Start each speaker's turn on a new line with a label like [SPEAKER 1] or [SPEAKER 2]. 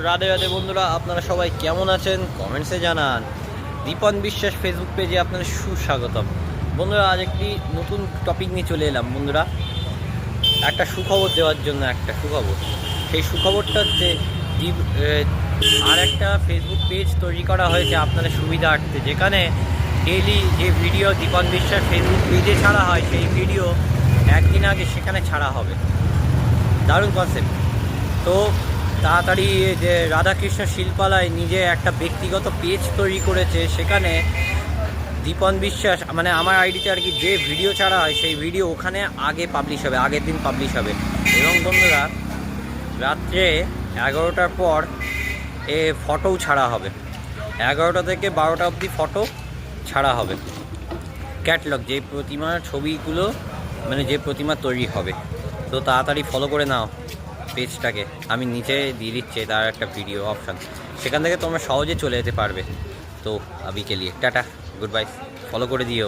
[SPEAKER 1] রাধে রাধে বন্ধুরা, আপনারা সবাই কেমন আছেন কমেন্টসে জানান। দীপন বিশ্বাস ফেসবুক পেজে আপনাদের সুস্বাগতম। বন্ধুরা, আজ একটি নতুন টপিক নিয়ে চলে এলাম। বন্ধুরা, একটা সুখবর দেওয়ার জন্য একটা সুখবর। সেই সুখবরটা হচ্ছে আর একটা ফেসবুক পেজ তৈরি করা হয়েছে আপনাদের সুবিধার্থে, যেখানে ডেইলি যে ভিডিও দীপন বিশ্বাস ফেসবুক পেজে ছাড়া হয় সেই ভিডিও একদিন আগে সেখানে ছাড়া হবে। দারুণ কনসেপ্ট। তো তাড়াতাড়ি যে রাধাকৃষ্ণ শিল্পালয় নিজে একটা ব্যক্তিগত পেজ তৈরি করেছে, সেখানে দীপন বিশ্বাস মানে আমার আইডিতে আর কি যে ভিডিও ছাড়া হয় সেই ভিডিও ওখানে আগে পাবলিশ হবে, আগের দিন পাবলিশ হবে। এবং বন্ধুরা, রাত্রে 11টার পর ফটোও ছাড়া হবে। 11টা থেকে 12টা অবধি ফটো ছাড়া হবে। ক্যাটলগ যে প্রতিমার ছবিগুলো মানে যে প্রতিমা তৈরি হবে। তো তাড়াতাড়ি ফলো করে নাও পেজটাকে, আমি নিচে দিয়ে দিচ্ছি তার একটা ভিডিও অপশান, সেখান থেকে তোমরা সহজে চলে যেতে পারবে। তো আবি কে লিয়ে টাটা, গুড বাই, ফলো করে দিও।